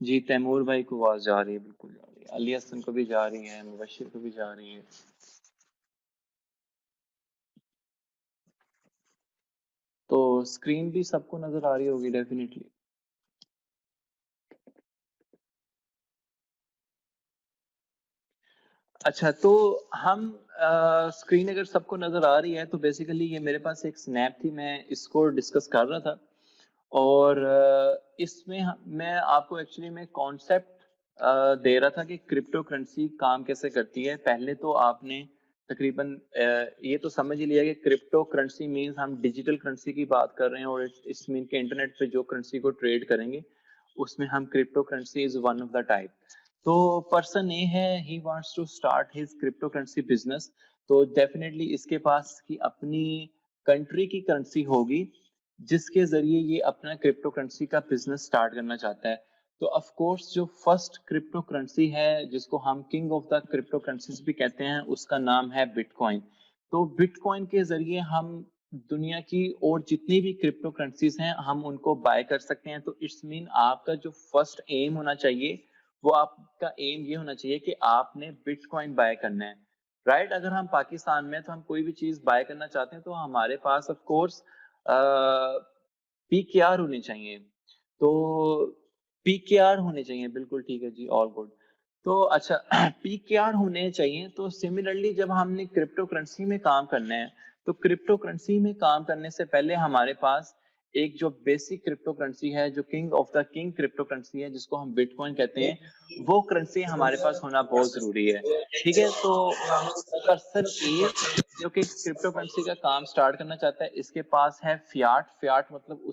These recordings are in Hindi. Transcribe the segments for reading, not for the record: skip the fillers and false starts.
जी, तैमूर भाई को आवाज़ जा रही है, बिल्कुल जा रही है। अली हसन को भी जा रही है, मुबशिर को भी जा रही है। तो स्क्रीन भी सबको नज़र आ रही होगी डेफिनेटली। अच्छा, तो हम स्क्रीन अगर सबको नज़र आ रही है तो बेसिकली ये मेरे पास एक स्नैप थी, मैं इसको डिस्कस कर रहा था। और इसमें मैं आपको एक्चुअली में कॉन्सेप्ट दे रहा था कि क्रिप्टो करेंसी काम कैसे करती है। पहले तो आपने तकरीबन ये तो समझ ही लिया कि क्रिप्टो करेंसी मीन्स हम डिजिटल करेंसी की बात कर रहे हैं, और इट्स मीन के इंटरनेट पे जो करेंसी को ट्रेड करेंगे उसमें हम crypto currency is one of the type. तो पर्सन ए है, he wants to start his crypto currency business. तो डेफिनेटली इसके पास की अपनी कंट्री की करेंसी होगी जिसके जरिए ये अपना क्रिप्टो करेंसी का बिजनेस स्टार्ट करना चाहता है। तो ऑफ कोर्स जो फर्स्ट क्रिप्टो करेंसी है जिसको हम king of the crypto currencies भी कहते हैं, उसका नाम है बिटकॉइन। तो बिटकॉइन के जरिए हम दुनिया की और जितनी भी क्रिप्टो करेंसीज हैं हम उनको बाय कर सकते हैं। तो इट्स मीन आपका जो फर्स्ट एम होना चाहिए, वो आपका एम ये होना चाहिए कि आपने बिटकॉइन बाय करना है। राइट, अगर हम पाकिस्तान में तो हम कोई भी चीज बाय करना चाहते हैं तो हमारे पास ऑफ कोर्स पीकेआर होने चाहिए। तो पीकेआर होने चाहिए, बिल्कुल ठीक है जी, ऑल गुड। तो अच्छा, पीकेआर होने चाहिए। तो सिमिलरली जब हमने क्रिप्टो करेंसी में काम करना है, तो क्रिप्टो करेंसी में काम करने से पहले हमारे पास एक जो बेसिक क्रिप्टो करेंसी है, जो king of the king crypto currency है जिसको हम बिटकॉइन कहते हैं, वो करेंसी हमारे पास होना बहुत जरूरी है। ठीक है, तो पर्सन ए जो कि क्रिप्टो करेंसी का काम स्टार्ट करना चाहता है, इसके पास है फियाट। फियाट मतलब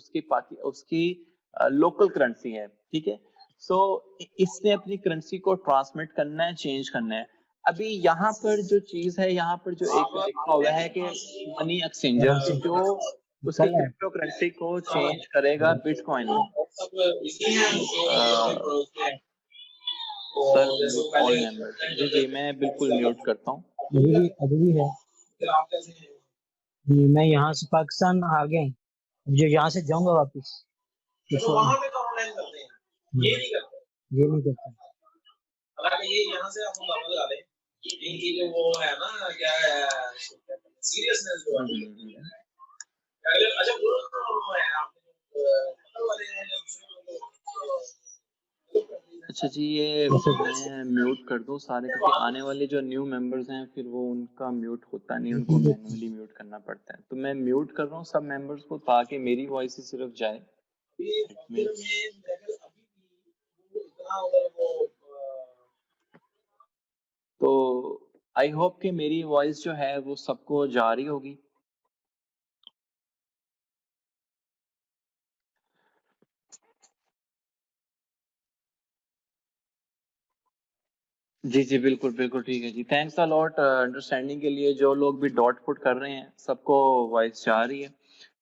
उसकी लोकल करेंसी है। ठीक है, सो इसने अपनी करेंसी को ट्रांसमिट करना है, चेंज करना है। अभी यहाँ पर जो चीज है, यहाँ पर जो एक लिखा हुआ है कि मनी एक्सचेंजर जो उसकी कल है। क्रिप्टो करेंसी को चेंज करेगा बिटकॉइन में। Sir mute all members. जी जी, मैं बिल्कुल म्यूट करता हूँ। अभी भी है। मैं यहाँ से पाकिस्तान आ गया हूँ। जो यहाँ से जाऊंगा वापस तो वहाँ पे तो ऑनलाइन करते हैं, ये नहीं करते, ये नहीं करते। हालांकि ये यहाँ से हम समझ आ रहे हैं इनकी जो वो है ना, क्या है सीरियसनेस जो है। अच्छा वो है आपने वाले हैं अच्छा जी, ये मैं म्यूट कर दूं सारे, क्योंकि आने वाले जो न्यू मेंबर्स हैं फिर वो उनका म्यूट होता नहीं, उनको मैन्युअली म्यूट करना पड़ता है। तो मैं म्यूट कर रहा हूँ सब मेंबर्स को ताकि मेरी वॉइस ही सिर्फ जाए। में तो आई होप कि मेरी वॉइस जो है वो सबको जा रही होगी। जी जी, बिल्कुल बिल्कुल ठीक है जी। थैंक्स अ लॉट अंडरस्टैंडिंग के लिए। जो लोग भी डॉट पुट कर रहे हैं सबको वॉइस जा रही है।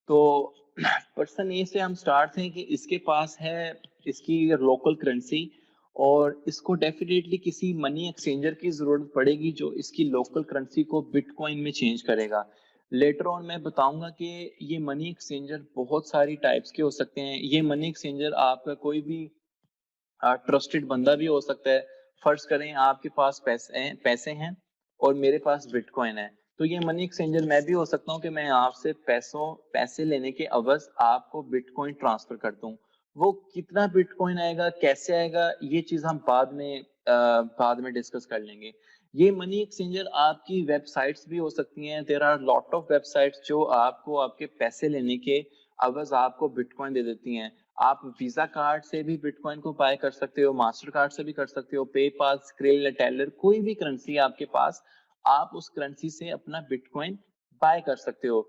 तो पर्सन ए से हम स्टार्ट हैं कि इसके पास है इसकी लोकल करेंसी, और इसको डेफिनेटली किसी मनी एक्सचेंजर की जरूरत पड़ेगी जो इसकी लोकल करेंसी को बिटकॉइन में चेंज करेगा। लेटर ऑन मैं बताऊंगा कि ये मनी एक्सचेंजर बहुत सारी टाइप्स के हो सकते हैं। ये मनी एक्सचेंजर आपका कोई भी ट्रस्टेड बंदा भी हो सकता है। फर्ज करें आपके पास पैसे हैं और मेरे पास बिटकॉइन है, तो ये मनी एक्सचेंजर मैं भी हो सकता हूँ कि मैं आपसे पैसे लेने के अवज आपको बिटकॉइन ट्रांसफर कर दूं। वो कितना बिटकॉइन आएगा, कैसे आएगा, ये चीज हम बाद में डिस्कस कर लेंगे। ये मनी एक्सचेंजर आपकी वेबसाइट्स भी हो सकती हैं। There are lot of websites जो आपको आपके पैसे लेने के अवज आपको बिटकॉइन दे देती हैं। आप वीजा कार्ड से भी बिटकॉइन को बाय कर सकते हो, मास्टर कार्ड से भी कर सकते हो, पेपाल, स्क्रिल, टेलर, कोई भी करेंसी आपके पास, आप उस करेंसी से अपना बिटकॉइन बाय कर सकते हो।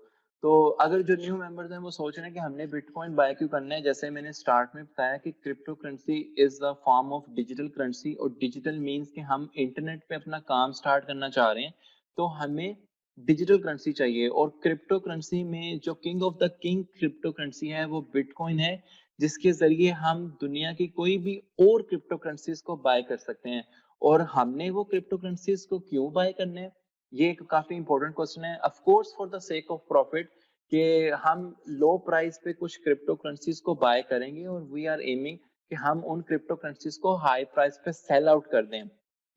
तो अगर जो न्यू मेंबर्स हैं वो सोच रहे हैं कि हमने बिटकॉइन बाय क्यों करना है, जैसे मैंने स्टार्ट में बताया कि crypto currency is the form of digital currency, और डिजिटल मींस कि हम इंटरनेट पे अपना काम स्टार्ट करना चाह रहे हैं, तो हमें डिजिटल करेंसी चाहिए। और क्रिप्टो करेंसी में जो king of the king crypto currency है वो बिटकॉइन है, जिसके जरिए हम दुनिया की कोई भी और क्रिप्टो करेंसीज को बाय कर सकते हैं। और हमने वो क्रिप्टो करेंसीज को क्यों बाय करने हैं, ये एक काफी इंपॉर्टेंट क्वेश्चन है। Of course for the sake of profit, कि हम लो प्राइस पे कुछ क्रिप्टो करेंसीज को बाय करेंगे और वी आर एमिंग कि हम उन क्रिप्टो करेंसीज को हाई प्राइस पे सेल आउट कर दें।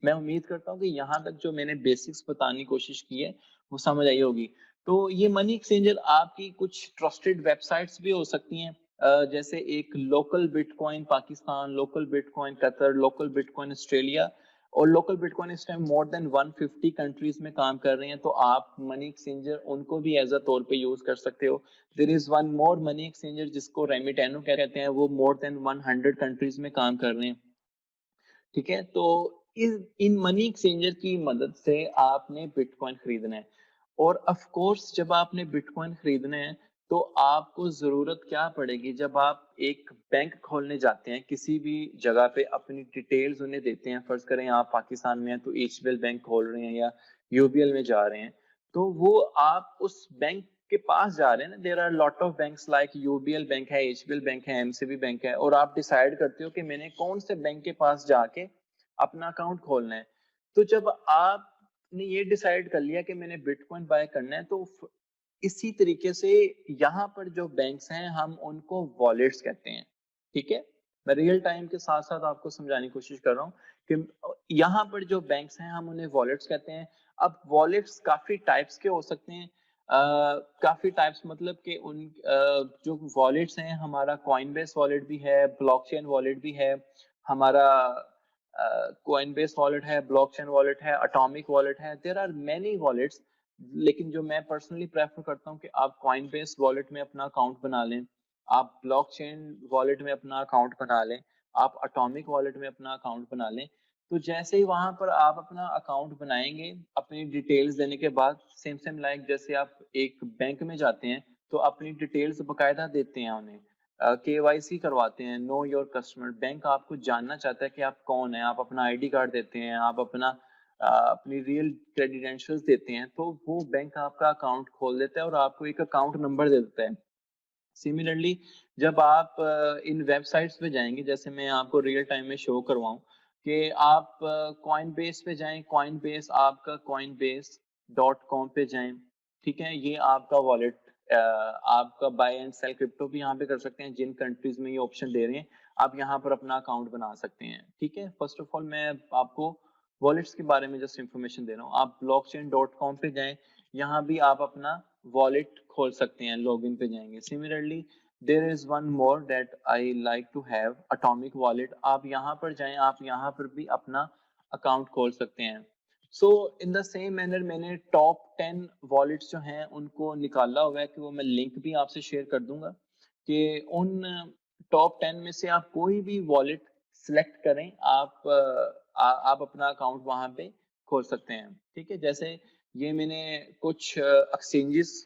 मैं उम्मीद करता हूँ कि यहाँ तक जो मैंने बेसिक्स बताने की कोशिश की है वो समझ आई होगी। तो ये मनी एक्सचेंजर आपकी कुछ ट्रस्टेड वेबसाइट्स भी हो सकती हैं, जैसे एक local bitcoin Pakistan, local bitcoin Qatar, local bitcoin Australia, और लोकल बिटकॉइन इस टाइम मोर देन 150 कंट्रीज में काम कर रहे हैं। तो आप मनी एक्सचेंजर उनको भी एज अ तौर पे यूज कर सकते हो। There is one more money exchanger जिसको रेमिटेनो कहते हैं, वो मोर देन 100 कंट्रीज में काम कर रहे हैं। ठीक है, तो इन मनी एक्सचेंजर की मदद से आपने बिटकॉइन खरीदना है। और ऑफ कोर्स जब आपने बिटकॉइन खरीदना है तो आपको जरूरत क्या पड़ेगी, जब आप एक बैंक खोलने जाते हैं किसी भी जगह पे, अपनी डिटेल्स उन्हें देते हैं, फर्ज करें आप पाकिस्तान में हैं तो एचबीएल बैंक खोल रहे हैं या यूबीएल में जा रहे हैं, तो वो आप उस बैंक के पास जा रहे हैं ना। There are lot of banks like UBL bank है, एचबीएल बैंक है, एमसीबी बैंक है, और आप डिसाइड करते हो कि मैंने कौन से बैंक के पास जाके अपना अकाउंट खोलना है। तो जब आपने ये डिसाइड कर लिया कि मैंने बिटकॉइन बाय करना है, तो इसी तरीके से यहाँ पर जो बैंक्स हैं हम उनको वॉलेट्स कहते हैं। ठीक है, मैं रियल टाइम के साथ साथ आपको समझाने की कोशिश कर रहा हूँ कि यहाँ पर जो बैंक्स हैं हम उन्हें वॉलेट्स कहते हैं। अब वॉलेट्स काफी टाइप्स के हो सकते हैं, काफी टाइप्स मतलब कि जो वॉलेट्स हैं, हमारा कॉइनबेस वॉलेट भी है, ब्लॉकचेन वॉलेट भी है, हमारा कॉइनबेस वॉलेट है, ब्लॉकचेन वॉलेट है, एटॉमिक वॉलेट है, देयर आर मेनी वॉलेट्स। लेकिन जो मैं पर्सनली प्रेफर करता हूँ कि आप कॉइनबेस वॉलेट में अपना अकाउंट बना लें, आप ब्लॉकचेन वॉलेट में अपना अकाउंट बना लें, आप एटॉमिक वॉलेट में अपना अकाउंट बना लें। तो जैसे ही वहां पर आप अपना अकाउंट बनाएंगे, अपनी डिटेल्स देने के बाद, सेम सेम लाइक जैसे आप एक बैंक में जाते हैं तो अपनी डिटेल्स बकायदा देते हैं उन्हें, केवाईसी करवाते हैं, नो योर कस्टमर। बैंक आपको जानना चाहता है कि आप कौन है, आप अपना आईडी कार्ड देते हैं, आप अपनी रियल क्रेडेंशियल्स देते हैं, तो वो बैंक आपका अकाउंट खोल देता है और आपको एक अकाउंट नंबर दे देता है। सिमिलरली जब आप इन वेबसाइट्स पे जाएंगे, जैसे मैं आपको रियल टाइम में शो करवाऊं कि आप कॉइनबेस पे जाएं, कॉइनबेस आपका coinbase.com पे जाएं। ठीक है, ये आपका वॉलेट, आपका बाय एंड सेल क्रिप्टो भी यहाँ पे कर सकते हैं, जिन कंट्रीज में ये ऑप्शन दे रहे हैं आप यहाँ पर अपना अकाउंट बना सकते हैं। ठीक है, फर्स्ट ऑफ ऑल मैं आपको वॉलेट्स के बारे में जस्ट इंफॉर्मेशन दे रहा हूँ। आप blockchain.com पे जाएं, यहाँ भी आप अपना वॉलेट खोल सकते हैं, लॉगिन पे जाएंगे। Similarly there is one more that I like to have, atomic wallet. आप यहाँ पर जाएं, आप यहाँ पर भी अपना अकाउंट खोल सकते हैं। सो इन द सेम मैनर मैंने टॉप 10 वॉलेट्स जो हैं उनको निकाला हुआ है, कि वो मैं लिंक भी आपसे शेयर कर दूंगा, कि उन टॉप 10 में से आप कोई भी वॉलेट सिलेक्ट करें, आप अपना अकाउंट वहां पे खोल सकते हैं। ठीक है, जैसे ये मैंने कुछ एक्सचेंजेस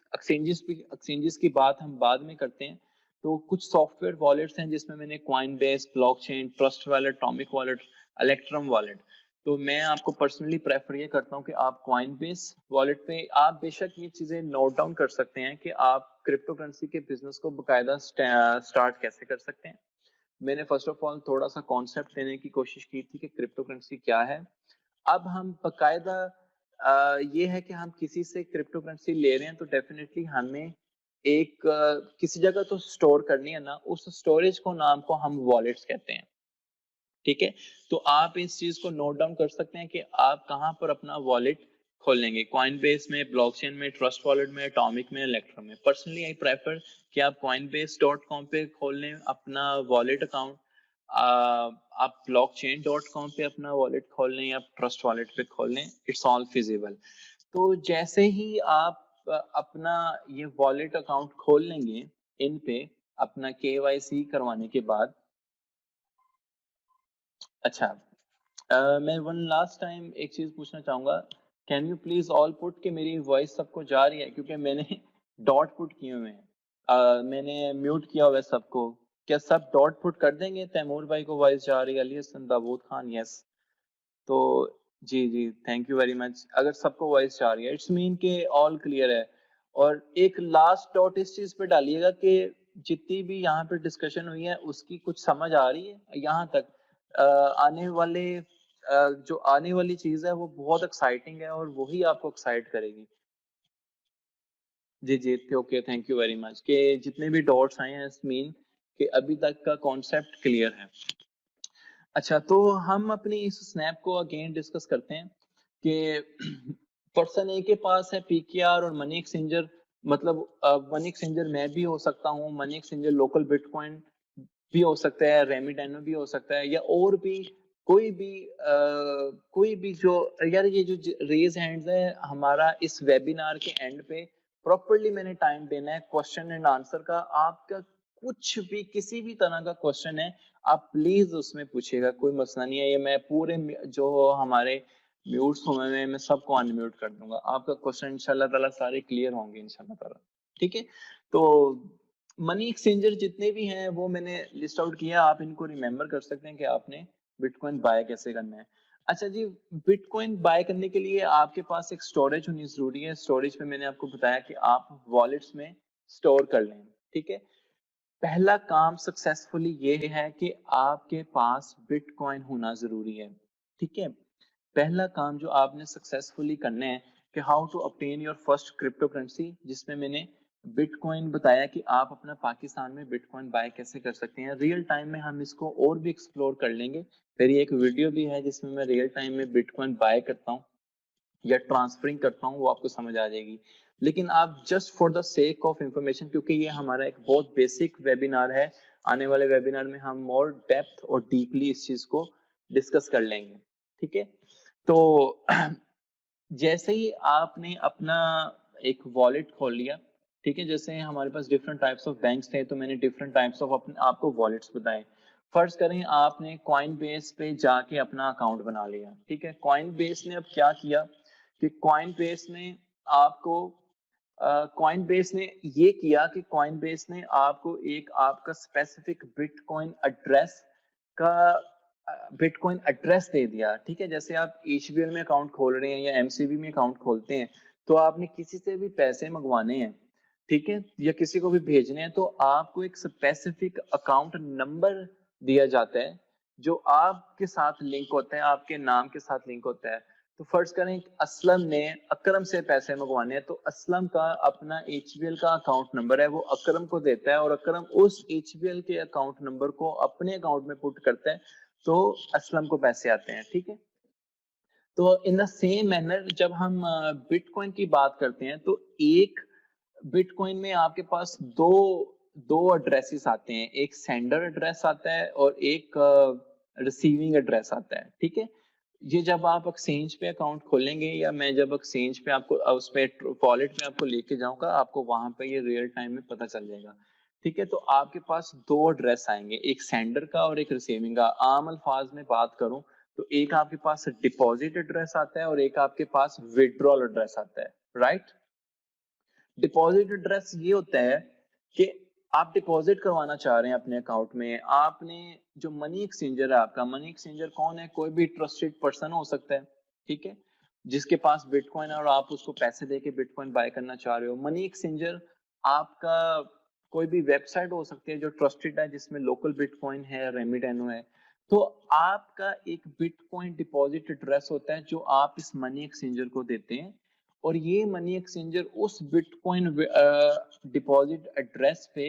की बात हम बाद में करते हैं। तो कुछ सॉफ्टवेयर वॉलेट्स हैं जिसमें मैंने Coinbase, blockchain, trust wallet, atomic wallet, Electrum wallet. तो मैं आपको पर्सनली प्रेफर ये करता हूँ कि आप कॉइनबेस वॉलेट पे आप बेशक ये चीजें नोट डाउन कर सकते हैं कि आप क्रिप्टो करेंसी के बिजनेस को बकायदा स्टार्ट कैसे कर सकते हैं। मैंने फर्स्ट ऑफ ऑल थोड़ा सा कॉन्सेप्ट देने की कोशिश की थी कि क्रिप्टो करेंसी क्या है। अब हम बकायदा ये है कि हम किसी से क्रिप्टो करेंसी ले रहे हैं तो डेफिनेटली हमें एक किसी जगह तो स्टोर करनी है ना, उस स्टोरेज को नाम को हम वॉलेट्स कहते हैं। ठीक है, तो आप इस चीज को नोट डाउन कर सकते हैं कि आप कहाँ पर अपना वॉलेट खोल लेंगे, कॉइनबेस में, ब्लॉकचेन में, ट्रस्ट वॉलेट में, एटॉमिक में, इलेक्ट्रम में। पर्सनली आई प्रेफर कि आप coinbase.com पे खोल लें अपना वॉलेट अकाउंट, आप blockchain.com पे अपना वॉलेट खोल लें या ट्रस्ट वॉलेट पे खोल लें, इट्स ऑल फिजिबल। तो जैसे ही आप अपना ये वॉलेट अकाउंट खोल लेंगे इन पे, अपना केवाईसी करवाने के बाद, अच्छा, मैं वन लास्ट टाइम एक चीज पूछना चाहूंगा, can you please all put कि मेरी वॉइस सबको जा रही है, क्योंकि मैंने डॉट पुट किए हुए हैं, मैंने म्यूट किया हुआ है सबको। क्या सब डॉट पुट कर देंगे? तैमूर भाई को वॉइस जा रही है, अली हसन, दाऊद खान, यस। तो जी जी, थैंक यू वेरी मच। अगर सबको वॉइस जा रही है इट्स मीन के ऑल क्लियर है। और एक लास्ट डॉट इस चीज पे डालिएगा कि जितनी भी यहाँ पे डिस्कशन हुई है उसकी कुछ समझ आ रही है यहाँ तक। आने वाले जो आने वाली चीज है वो बहुत एक्साइटिंग है और वही आपको एक्साइट करेगी। जी जी, okay, thank you very much. कि जितने भी डॉट्स आए हैं इस मीन कि अभी तक का कॉन्सेप्ट क्लियर है। अच्छा, तो हम अपनी इस स्नैप को अगेन डिस्कस करते हैं कि पर्सन ए के पास है पीकेआर और मनी एक्सचेंजर, मतलब मनी एक्सचेंजर मैं भी हो सकता हूँ, मनी एक्सचेंजर लोकल बिटकॉइन भी हो सकता है, रेमिटेनो भी हो सकता है, या और भी कोई भी जो यार ये जो रेज हैंड्स है हमारा इस वेबिनार के एंड पे प्रॉपरली मैंने टाइम देना है क्वेश्चन एंड आंसर का। आपका कुछ भी किसी भी तरह का क्वेश्चन है आप प्लीज उसमें पूछिएगा, कोई मसला नहीं है। ये मैं पूरे जो हमारे म्यूट्स हुए हैं मैं सबको अनम्यूट कर दूंगा, आपका क्वेश्चन इंशाल्लाह ताला सारे क्लियर होंगे इंशाल्लाह ताला। ठीक है, तो मनी एक्सचेंजर जितने भी हैं वो मैंने लिस्ट आउट किया, आप इनको रिमेम्बर कर सकते हैं कि आपने बिटकॉइन बाय कैसे करना है। अच्छा जी, बिटकॉइन बाय करने के लिए आपके पास एक स्टोरेज होनी जरूरी है। स्टोरेज में मैंने आपको बताया कि आप वॉलेट्स में स्टोर कर लें। ठीक है, पहला काम सक्सेसफुली ये है कि आपके पास बिटकॉइन होना जरूरी है। ठीक है, पहला काम जो आपने सक्सेसफुली करना है कि how to obtain your first crypto currency, जिसमें मैंने बिटकॉइन बताया कि आप अपना पाकिस्तान में बिटकॉइन बाय कैसे कर सकते हैं। रियल टाइम में हम इसको और भी एक्सप्लोर कर लेंगे, मेरी एक वीडियो भी है जिसमें मैं रियल टाइम में बिटकॉइन बाय करता हूँ या ट्रांसफरिंग करता हूँ, वो आपको समझ आ जाएगी। लेकिन आप just for the sake of information, क्योंकि ये हमारा एक बहुत बेसिक वेबिनार है, आने वाले वेबिनार में हम मोर डेप्थ और डीपली इस चीज को डिस्कस कर लेंगे। ठीक है, तो जैसे ही आपने अपना एक वॉलेट खोल लिया, ठीक है, जैसे हमारे पास डिफरेंट टाइप्स ऑफ बैंक्स थे तो मैंने डिफरेंट टाइप्स ऑफ अपने आपको वॉलेट्स बताए। फर्ज करें आपने कॉइन बेस पे जाके अपना अकाउंट बना लिया। ठीक है, कॉइन बेस ने अब क्या किया कि कॉइन बेस ने आपको कॉइन बेस ने ये किया कि कॉइन बेस ने आपको एक आपका स्पेसिफिक बिटकॉइन एड्रेस का बिटकॉइन एड्रेस दे दिया। ठीक है, जैसे आप एचबीएल में अकाउंट खोल रहे हैं या एमसीबी में अकाउंट खोलते हैं तो आपने किसी से भी पैसे मंगवाने हैं, ठीक है, या किसी को भी भेजने हैं, तो आपको एक स्पेसिफिक अकाउंट नंबर दिया जाता है जो आपके साथ लिंक होता है, आपके नाम के साथ लिंक होता है। तो फर्ज करें असलम ने अकरम से पैसे मंगवाने हैं तो असलम का अपना एचबीएल का अकाउंट नंबर है, वो अकरम को देता है और अकरम उस एचबीएल के अकाउंट नंबर को अपने अकाउंट में पुट करता है, तो असलम को पैसे आते हैं। ठीक है, तो इन द सेम मैनर जब हम बिटकॉइन की बात करते हैं तो एक बिटकॉइन में आपके पास दो दो एड्रेसेस आते हैं, एक सेंडर एड्रेस आता है और एक रिसीविंग एड्रेस आता है। ठीक है, ये जब आप एक्सचेंज पे अकाउंट खोलेंगे या मैं जब एक्सचेंज पे आपको उस पे वॉलेट में आपको लेके जाऊंगा, आपको वहां पे ये रियल टाइम में पता चल जाएगा। ठीक है, तो आपके पास दो एड्रेस आएंगे, एक सेंडर का और एक रिसीविंग का। आम अल्फाज में बात करूं तो एक आपके पास डिपॉजिट एड्रेस आता है और एक आपके पास विड्रॉल एड्रेस आता है। राइट, डिपॉजिट एड्रेस ये होता है कि आप डिपॉजिट करवाना चाह रहे हैं अपने अकाउंट में, आपने जो मनी एक्सचेंजर है, आपका मनी एक्सचेंजर कौन है, कोई भी ट्रस्टेड पर्सन हो सकता है। ठीक है, जिसके पास बिटकॉइन है और आप उसको पैसे देके बिटकॉइन बाय करना चाह रहे हो। मनी एक्सचेंजर आपका कोई भी वेबसाइट हो सकती है जो ट्रस्टेड है, जिसमें लोकल बिटकॉइन है, रेमिटेनो है। तो आपका एक बिटकॉइन डिपॉजिट एड्रेस होता है जो आप इस मनी एक्सचेंजर को देते हैं, और ये मनी एक्सचेंजर उस बिटकॉइन डिपॉजिट एड्रेस पे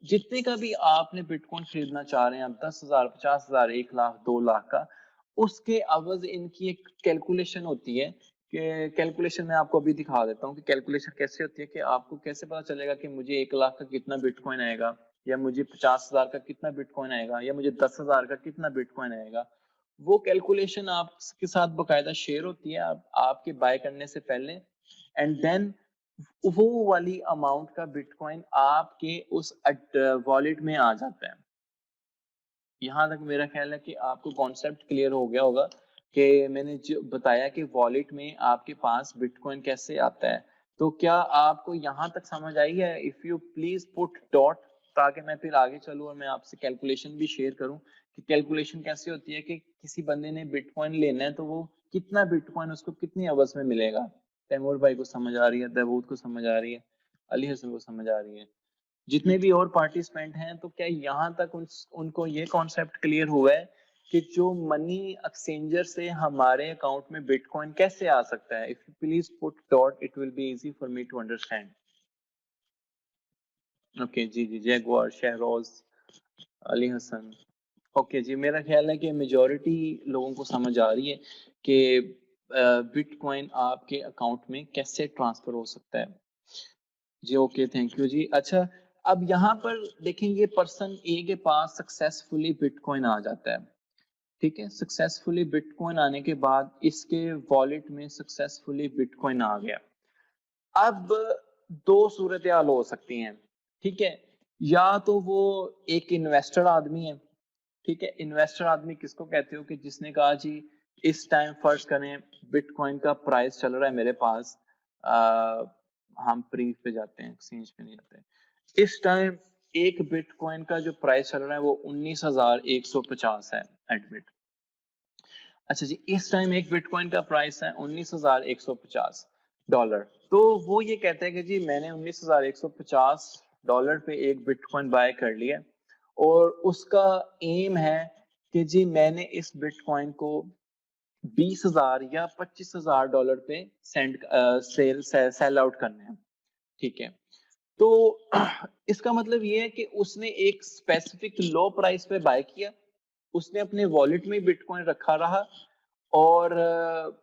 जितने का भी आपने बिटकॉइन खरीदना चाह रहे हैं, आप 10,000, 50,000, 1 लाख, 2 लाख का, उसके अवज इनकी एक कैलकुलेशन होती है कि कैलकुलेशन मैं आपको अभी दिखा देता हूँ कि कैलकुलेशन कैसे होती है, कि आपको कैसे पता चलेगा कि मुझे 1 लाख का कितना बिटकॉइन आएगा, या मुझे 50,000 का कितना बिटकॉइन आएगा, या मुझे 10,000 का कितना बिटकॉइन आएगा। वो कैलकुलेशन आपके साथ बकायदा शेयर होती है आपके बाय करने से पहले, एंड देन वो वाली अमाउंट का बिटकॉइन आपके उस वॉलेट में आ जाता है। यहाँ तक मेरा ख्याल है कि आपको कॉन्सेप्ट क्लियर हो गया होगा कि मैंने जो बताया कि वॉलेट में आपके पास बिटकॉइन कैसे आता है। तो क्या आपको यहाँ तक समझ आई है? If you please put dot, ताकि मैं फिर आगे चलूँ और मैं आपसे कैलकुलेशन भी शेयर करूँ कि कैलकुलेशन कैसे होती है, कि किसी बंदे ने बिटकॉइन लेना है तो वो कितना बिटकॉइन उसको कितनी अवर्स में मिलेगा। तैमूर भाई को समझ आ रही है, दबूत को समझ आ रही है, अली हसन को समझ आ रही है, जितने भी और पार्टिसिपेंट हैं, तो क्या यहाँ तक उनको ये कॉन्सेप्ट क्लियर हुआ है कि जो मनी एक्सचेंजर से हमारे अकाउंट में बिटकॉइन कैसे आ सकता है? If you please put dot, it will be easy for me to understand. Okay जी जी, जैगवार, शहरोज, अली हसन, ओके जी, मेरा ख्याल है कि मेजॉरिटी लोगों को समझ आ रही है कि बिटकॉइन आपके अकाउंट में कैसे ट्रांसफर हो सकता है। जी ओके, थैंक यू जी। अच्छा, अब यहाँ पर देखें, ये पर्सन ए के पास सक्सेसफुली बिटकॉइन आ जाता है, ठीक है। सक्सेसफुली बिटकॉइन आने के बाद इसके वॉलेट में सक्सेसफुली बिटकॉइन आ गया। अब दो सूरत हाल हो सकती हैं, ठीक है। या तो वो एक इन्वेस्टर आदमी है, ठीक है। इन्वेस्टर आदमी किसको कहते हो कि जिसने कहा जी इस टाइम फर्ज करें बिटकॉइन का प्राइस चल रहा है मेरे पास, हम प्रीफ पे जाते हैं, एक्सचेंज पे नहीं जाते। इस टाइम एक बिटकॉइन का जो प्राइस चल रहा है वो 19,150 है एडमिट। अच्छा जी, इस टाइम एक बिटकॉइन का प्राइस है 19,150 डॉलर। तो वो ये कहते हैं कि जी मैंने 19,150 डॉलर पे एक बिटकॉइन बाय कर लिया और उसका एम है कि जी मैंने इस बिटकॉइन को 20,000 या 25,000 डॉलर पे सेल आउट करना है, ठीक है। तो इसका मतलब ये है कि उसने एक स्पेसिफिक लो प्राइस पे बाय किया, उसने अपने वॉलेट में बिटकॉइन रखा रहा और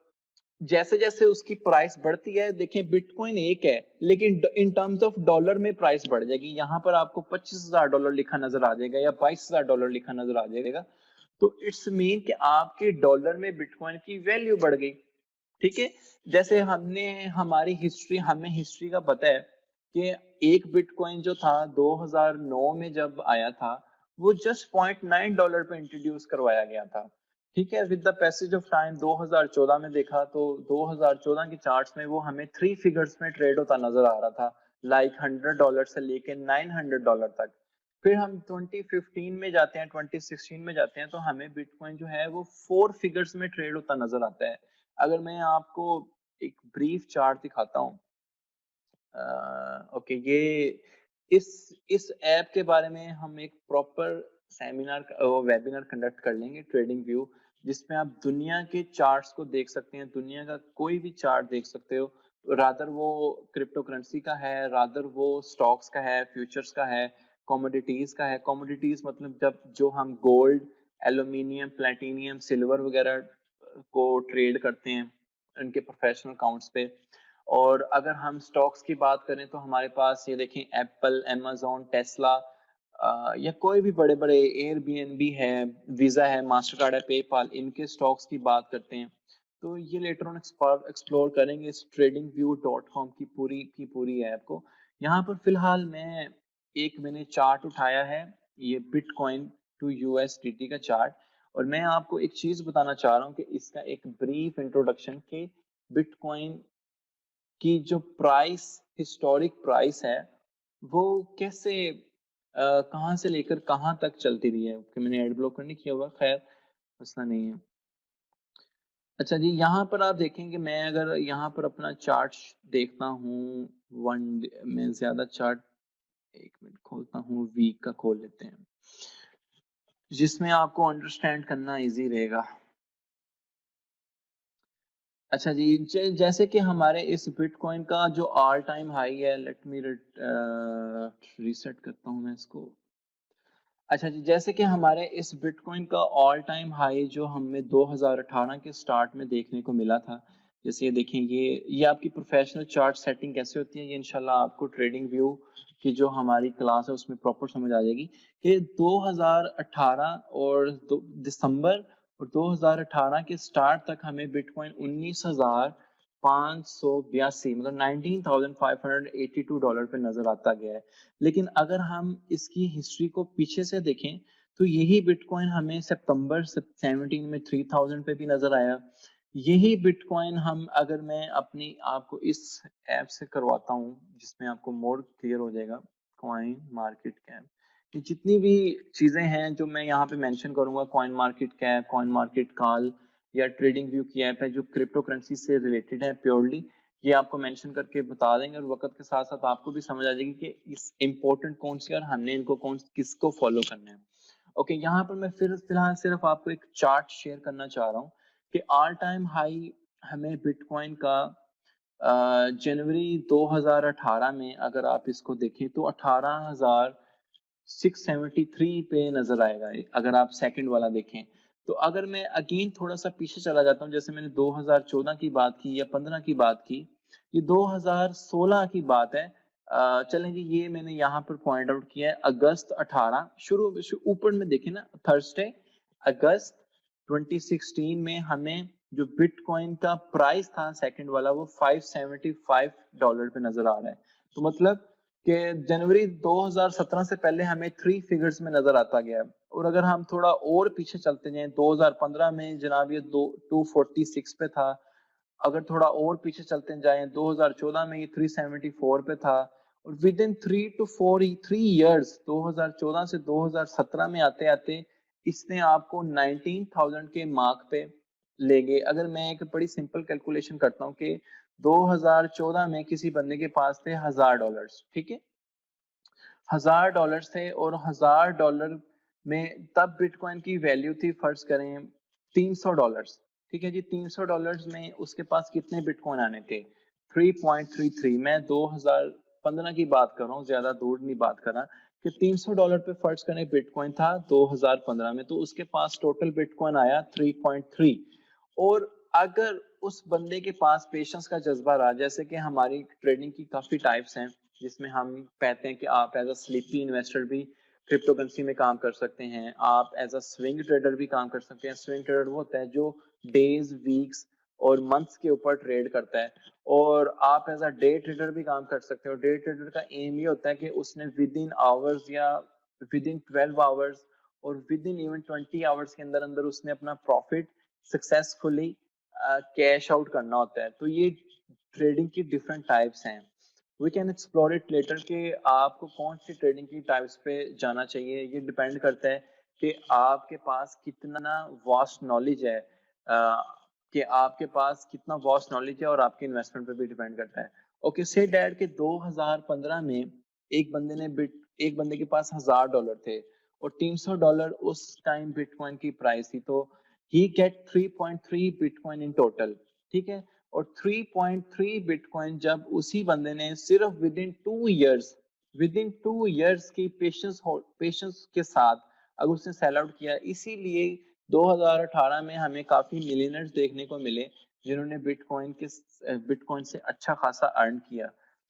जैसे जैसे उसकी प्राइस बढ़ती है, देखें बिटकॉइन एक है लेकिन इन टर्म्स ऑफ डॉलर में प्राइस बढ़ जाएगी। यहाँ पर आपको 25,000 डॉलर लिखा नजर आ जाएगा या 22,000 डॉलर लिखा नजर आ जाएगा। तो इट्स मीन कि आपके डॉलर में बिटकॉइन की वैल्यू बढ़ गई, ठीक है। जैसे हमें हिस्ट्री का पता है कि एक बिटकॉइन जो था 2009 में जब आया था वो जस्ट $0.9 पे इंट्रोड्यूस करवाया गया था, ठीक है। With the passage of time 2014 में देखा तो 2014 के चार्ट्स में वो हमें 3 फिगर्स में ट्रेड होता नजर आ रहा था, लाइक $100 से लेके $900 तक। फिर हम 2015 में जाते हैं, 2016 में जाते हैं तो हमें बिटकॉइन जो है वो 4 फिगर्स में ट्रेड होता नजर आता है। अगर मैं आपको एक ब्रीफ चार्ट दिखाता हूँ, ओके, ये इस ऐप के बारे में हम एक प्रॉपर वेबिनार कंडक्ट कर लेंगे, ट्रेडिंग व्यू, जिसमें आप दुनिया के चार्ट्स को देख सकते हैं, दुनिया का कोई भी चार्ट देख सकते हो। रादर वो क्रिप्टो करेंसी का है, रादर वो स्टॉक्स का है, फ्यूचर्स का है, कमोडिटीज का है। कमोडिटीज मतलब जब जो हम गोल्ड, एल्यूमिनियम, प्लेटिनियम, सिल्वर वगैरह को ट्रेड करते हैं उनके प्रोफेशनल अकाउंट्स पे। और अगर हम स्टॉक्स की बात करें तो हमारे पास ये देखें एप्पल, amazon, टेस्ला, या कोई भी बड़े बड़े एयरबीएनबी है, वीजा है, मास्टरकार्ड है, पेपाल, इनके स्टॉक्स की बात करते हैं। तो ये लेटर ऑन एक्सप्लोर करेंगे इस tradingview.com की पूरी ऐप को। यहाँ पर फिलहाल मैंने चार्ट उठाया है, ये बिटकॉइन टू यूएसडीटी का चार्ट, और मैं आपको एक चीज बताना चाह रहा हूँ कि इसका एक ब्रीफ इंट्रोडक्शन के बिटकॉइन की जो हिस्टोरिक प्राइस है वो कैसे कहाँ से लेकर कहाँ तक चलती रही है। कि मैंने एड ब्लॉक नहीं किया हुआ, खैर मसला नहीं है। अच्छा जी, यहाँ पर आप देखेंगे, मैं अगर यहाँ पर अपना चार्ट देखता हूँ, मैं ज्यादा चार्ट, एक मिनट खोलता हूँ, वीक का खोल लेते हैं जिसमें आपको अंडरस्टैंड करना इजी रहेगा। अच्छा जी, जैसे कि हमारे इस बिटकॉइन का जो ऑल टाइम हाई है, लेट मी रीसेट करता हूँ मैं इसको। अच्छा जी, जैसे कि हमारे इस बिटकॉइन का ऑल टाइम हाई जो हमें 2018 के स्टार्ट में देखने को मिला था, जैसे ये देखें, ये आपकी प्रोफेशनल चार्ट सेटिंग कैसे होती है, ये इंशाल्लाह आपको ट्रेडिंग व्यू की जो हमारी क्लास है उसमें प्रॉपर समझ आ जाएगी कि 2018 और दिसंबर और 2018 के स्टार्ट तक हमें बिटकॉइन 19,582 मतलब $19,582 पे नजर आता गया है। लेकिन अगर हम इसकी हिस्ट्री को पीछे से देखें तो यही बिटकॉइन हमें सितंबर 17 में 3,000 पे भी नजर आया। यही बिटकॉइन हम, अगर मैं अपनी आपको इस ऐप से करवाता हूँ जिसमें आपको मोर क्लियर हो जाएगा, कॉइन मार्केट कैप, ये जितनी भी चीजें हैं जो मैं यहाँ पे मेंशन करूंगा, coin market cap, coin market call या ट्रेडिंग व्यू की ऐप है जो क्रिप्टो करेंसी से रिलेटेड है प्योरली, ये आपको मेंशन करके बता देंगे और वक्त के साथ साथ आपको भी समझ आ जाएगी कि इस इंपॉर्टेंट कौन सी और हमने इनको किसको फॉलो करना है। ओके, यहाँ पर मैं फिलहाल सिर्फ आपको एक चार्ट शेयर करना चाह रहा हूँ कि ऑल टाइम हाई हमें बिटकॉइन का जनवरी 2018 में, अगर आप इसको देखें तो 673 पे नजर आएगा अगर आप सेकंड वाला देखें। तो अगर मैं अगेन थोड़ा सा पीछे चला जाता हूँ, जैसे मैंने 2014 की बात की या 15 की बात की, ये 2016 की बात है। चलें जी, ये मैंने यहाँ पर पॉइंट आउट किया है अगस्त 18 ऊपर में देखें ना, थर्सडे अगस्त 2016 में हमें जो बिटकॉइन का प्राइस था सेकंड वाला वो $575 पे नजर आ रहा है। तो मतलब कि जनवरी 2017 से पहले हमें 3 फिगर्स में नजर आता गया है। और अगर हम थोड़ा और पीछे चलते जाएं, 2015 में जनाब ये 246 पे था। अगर थोड़ा और पीछे चलते जाएं, 2014 में ये 374 पे था। और विद इन 3 इयर्स 2014 से 2017 में आते आते इसने आपको 19,000 के मार्क पे ले गए। अगर मैं एक बड़ी सिंपल कैलकुलेशन करता हूँ कि 2014 में किसी बंदे के पास थे $1,000, ठीक है, $1,000 थे, और $1,000 में तब बिटकॉइन की वैल्यू थी, फर्ज करें $300, ठीक है जी। $300 में उसके पास कितने बिटकॉइन आने थे? 3.33। मैं 2015 की बात कर रहा हूँ, ज्यादा दूर नहीं बात कर रहा, कि $300 पे फर्ज करें बिटकॉइन था 2015 में, तो उसके पास टोटल बिटकॉइन आया 3.3। और अगर उस बंदे के पास पेशेंस का जज्बा रहा, जैसे कि हमारी ट्रेडिंग की काफी टाइप्स हैं, जिसमें हम कहते हैं कि आप एज अ स्लीपी इन्वेस्टर भी क्रिप्टो करेंसी में काम कर सकते हैं, आप एज अ स्विंग ट्रेडर भी काम कर सकते हैं। स्विंग ट्रेडर वो होता है जो डेज, वीक्स और मंथ्स के ऊपर ट्रेड करता है। और आप एज अ डे ट्रेडर भी काम कर सकते हो। डे ट्रेडर का एम ये होता है कि उसने विद इन आवर्स या विद इन 12 आवर्स और विद इन इवन 20 आवर्स के अंदर अंदर उसने अपना प्रॉफिट सक्सेसफुली कैश आउट करना होता है। तो ये ट्रेडिंग की डिफरेंट टाइप्स हैं। We can explore it later कि आपको कौन सी ट्रेडिंग की टाइप्स पे जाना चाहिए। ये डिपेंड करता है कि आपके पास कितना वास्ट नॉलेज है, कि आपके पास कितना वास्ट नॉलेज है, और आपके इन्वेस्टमेंट पे भी डिपेंड करता है। ओके, से डैट के 2015 में एक बंदे के पास $1,000 थे और $300 उस टाइम बिटकॉइन की प्राइस थी, तो ही गेट 3.3 बिटकॉइन इन टोटल, ठीक है। और 3.3 बिटकॉइन जब उसी बंदे ने सिर्फ विद इन 2 इयर्स की पेशेंस के साथ अगर उसने सेल आउट किया, इसीलिए 2018 में हमें काफी मिलियनर्स देखने को मिले जिन्होंने बिटकॉइन से अच्छा खासा अर्न किया।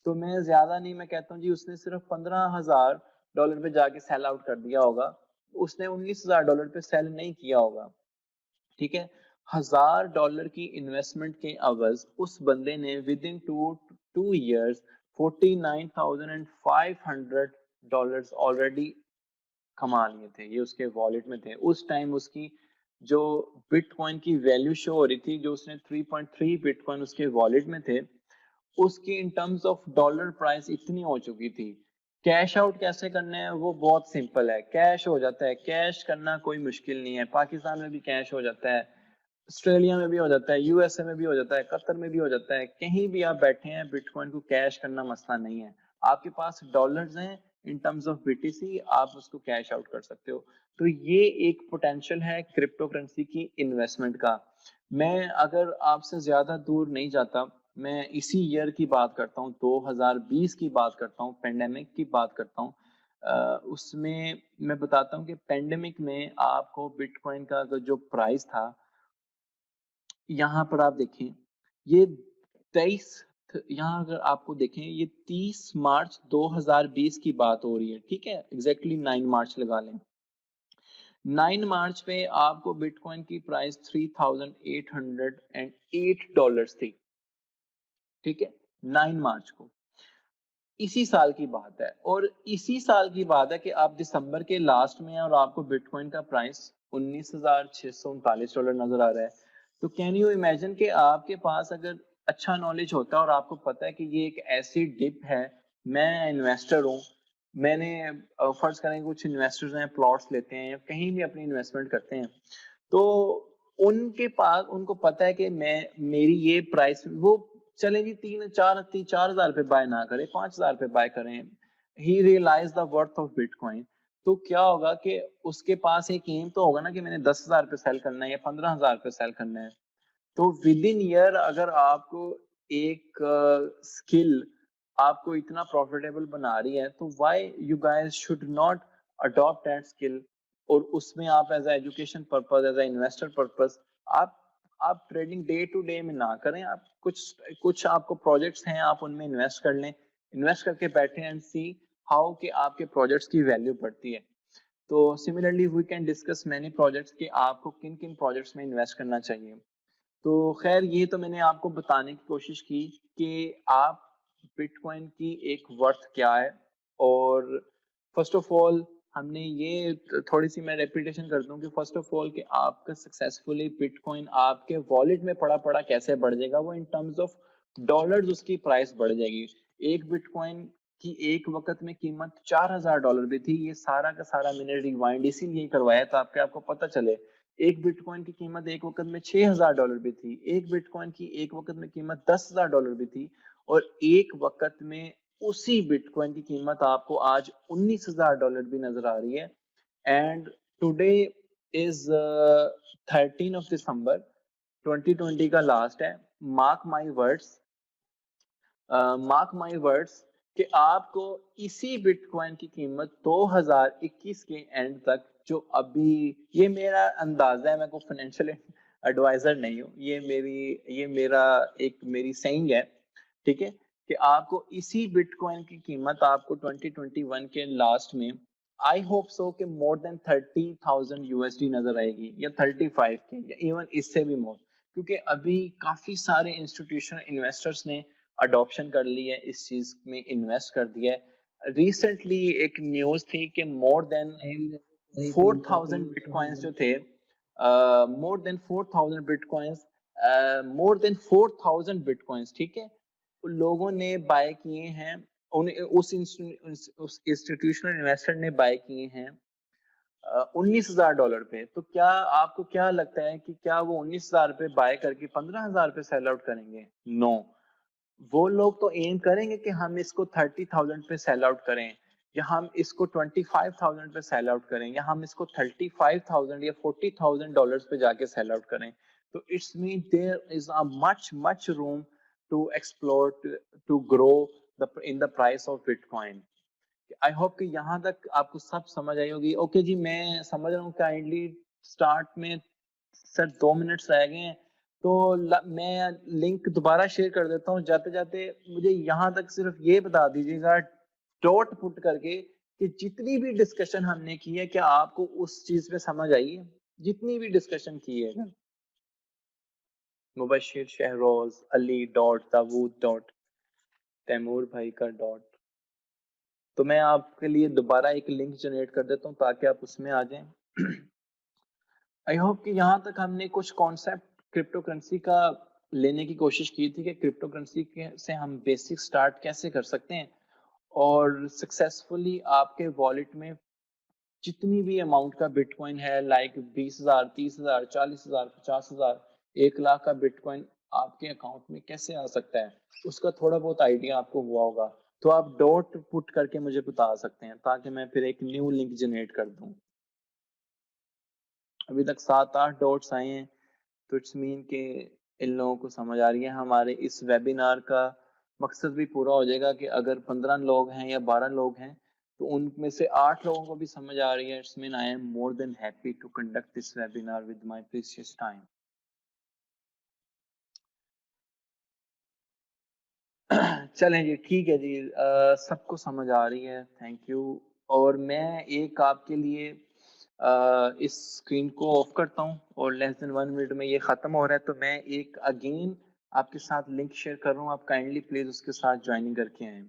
तो मैं ज्यादा नहीं, मैं कहता हूँ जी उसने सिर्फ $15,000 पे जाके सेल आउट कर दिया होगा, उसने $19,000 पे सेल नहीं किया होगा, ठीक है। $1,000 की इन्वेस्टमेंट के अवज उस बंदे ने with in two years $49,500 already कमा लिए थे। ये उसके वॉलेट में थे। उस टाइम उसकी जो बिटकॉइन की वैल्यू शो हो रही थी, जो उसने 3.3 बिटकॉइन उसके वॉलेट में थे, उसकी in terms of dollar price इतनी हो चुकी थी। कैश आउट कैसे करना है वो बहुत सिंपल है, कैश हो जाता है। कैश करना कोई मुश्किल नहीं है। पाकिस्तान में भी कैश हो जाता है, ऑस्ट्रेलिया में भी हो जाता है, यूएसए में भी हो जाता है, कतर में भी हो जाता है। कहीं भी आप बैठे हैं, बिटकॉइन को कैश करना मसला नहीं है। आपके पास डॉलर्स हैं इन टर्म्स ऑफ बीटीसी, आप उसको कैश आउट कर सकते हो। तो ये एक पोटेंशियल है क्रिप्टो करेंसी की इन्वेस्टमेंट का। मैं अगर आपसे ज्यादा दूर नहीं जाता, मैं इसी ईयर की बात करता हूँ, 2020 की बात करता हूँ, पेंडेमिक की बात करता हूँ। उसमें मैं बताता हूँ कि पेंडेमिक में आपको बिटकॉइन का जो प्राइस था, यहाँ पर आप देखें, ये 23, यहाँ अगर आपको देखें, ये 30 मार्च 2020 की बात हो रही है, ठीक है। एग्जैक्टली 9 मार्च लगा लें। 9 मार्च पे आपको बिटकॉइन की प्राइस $3,808 थी, ठीक है, 9 मार्च को। इसी साल की बात है, और इसी साल की बात है कि आप दिसंबर के लास्ट में हैं और आपको बिटकॉइन का प्राइस $19,639 नजर आ रहा है। तो कैन यू इमेजिन कि आपके पास अगर अच्छा नॉलेज होता है और आपको पता है कि ये एक ऐसी डिप है, मैं इन्वेस्टर हूँ, मैंने फर्ज करें कुछ इन्वेस्टर्स हैं, प्लॉट्स लेते हैं या कहीं भी अपनी इन्वेस्टमेंट करते हैं, तो उनके पास, उनको पता है कि मैं मेरी ये प्राइस, वो चले जी 4,000 पे बाय ना करें, 5,000 पे बाय करें, he realise the worth of bitcoin. तो क्या होगा कि उसके पास एक एम तो होगा ना कि मैंने 10,000 पे सेल करना है या 15,000 पे सेल करना है। तो विद इन ईयर अगर आपको एक स्किल आपको इतना प्रॉफिटेबल बना रही है, तो why you guys should not adopt that skill, और उसमें आप as a education purpose, as a investor purpose, आप ट्रेडिंग डे टू डे में ना करें, आप कुछ आपको प्रोजेक्ट्स हैं आप उनमें इन्वेस्ट कर लें, इन्वेस्ट करके बैठे एंड सी हाउ कि आपके प्रोजेक्ट्स की वैल्यू बढ़ती है। तो similarly we can discuss many projects कि आपको किन किन प्रोजेक्ट्स में इन्वेस्ट करना चाहिए। तो खैर ये तो मैंने आपको बताने की कोशिश की कि आप बिटकॉइन की एक वर्थ क्या है। और फर्स्ट ऑफ ऑल हमने ये थोड़ी सी मैं रेपिटेशन कर दूं कि फर्स्ट ऑफ ऑल कि आपका सक्सेसफुली बिटकॉइन आपके वॉलेट में पड़ा पड़ा कैसे बढ़ जाएगा, वो इन टर्म्स ऑफ डॉलर्स उसकी प्राइस बढ़ जाएगी। एक बिटकॉइन की एक वक्त में कीमत $4000 भी थी। ये सारा का सारा मैंने रिवाइंड इसीलिए करवाया था आपके आपको पता चले। एक बिटकॉइन की कीमत एक वक्त में $6000 भी थी, एक बिटकॉइन की एक वक्त में कीमत $10000 भी थी, और एक वक्त में उसी बिटकॉइन की कीमत आपको आज $19000 भी नजर आ रही है। एंड टुडे इज 13 दिसंबर 2020 का लास्ट है। Mark my words, mark my words कि आपको इसी बिटकॉइन की कीमत 2021 के एंड तक, जो अभी ये मेरा अंदाजा है, मैं को फाइनेंशियल एडवाइजर नहीं हूँ, ये मेरा एक मेरी सेइंग है, ठीक है, कि आपको इसी बिटकॉइन की कीमत आपको 2021 के लास्ट में आई होप सो कि मोर देन 30,000 यूएसडी नजर आएगी, या 35 के, या इवन इससे भी मोर, क्योंकि अभी काफी सारे इंस्टीट्यूशनल इन्वेस्टर्स ने अडॉप्शन कर ली है, इस चीज में इन्वेस्ट कर दिया है। रिसेंटली एक न्यूज थी कि मोर देन 4000 बिटकॉइंस जो थे, more than 4000 bitcoins, more than 4000 bitcoins, ठीक है, लोगों ने बाय किए हैं, उस इंस्टीट्यूशनल इन्वेस्टर ने बाय किए हैं $19000 पे। तो क्या आपको क्या लगता है कि क्या वो $19000 पे बाय करके $15000 पे सेल आउट करेंगे? नो, वो लोग तो एम करेंगे कि हम इसको 30,000 पे सेल आउट करें, या हम इसको 25,000 पे सेल आउट करें, या हम इसको 35,000 या $40,000 पे जाके सेल आउट करें। तो it's mean there is a much room to explore, to grow in the price of bitcoin. I hope कि यहाँ तक आपको सब समझ आई होगी। ओके जी, मैं समझ रहा हूँ काइंडली स्टार्ट में सर 2 मिनट्स रह गए हैं, तो मैं लिंक दोबारा शेयर कर देता हूँ। जाते जाते मुझे यहाँ तक सिर्फ ये बता दीजिएगा डॉट पुट करके कि जितनी भी डिस्कशन हमने की है क्या आपको उस चीज पे समझ आई है, जितनी भी डिस्कशन की है। मुबशिर, शहरोज, अली डॉट, दाऊद डॉट, तैमूर भाई का डॉट। तो मैं आपके लिए दोबारा एक लिंक जनरेट कर देता हूँ ताकि आप उसमें आ जाएं। आई होप कि यहाँ तक हमने कुछ कॉन्सेप्ट क्रिप्टो करेंसी का लेने की कोशिश की थी कि क्रिप्टो करेंसी से हम बेसिक स्टार्ट कैसे कर सकते हैं, और सक्सेसफुली आपके वॉलेट में जितनी भी अमाउंट का बिटकॉइन है, लाइक 20,000, 30,000, 40,000, 50,000, 1 लाख का बिटकॉइन आपके अकाउंट में कैसे आ सकता है, उसका थोड़ा बहुत आइडिया आपको हुआ होगा। तो आप डॉट पुट करके मुझे बता सकते हैं ताकि मैं फिर एक न्यू लिंक जनरेट कर दूं। अभी तक 7-8 डॉट्स आए हैं, तो इट्स मीन के इन लोगों को समझ आ रही है। हमारे इस वेबिनार का मकसद भी पूरा हो जाएगा कि अगर 15 लोग हैं या 12 लोग हैं तो उनमें से 8 लोगों को भी समझ आ रही है। It's mean I am more than happy to conduct this webinar with my precious time. चलें जी, ठीक है जी, सबको समझ आ रही है, थैंक यू। और मैं एक आपके लिए इस स्क्रीन को ऑफ करता हूँ और लेस देन 1 मिनट में ये खत्म हो रहा है, तो मैं एक अगेन आपके साथ लिंक शेयर कर रहा हूँ, आप काइंडली प्लीज उसके साथ ज्वाइनिंग करके आए।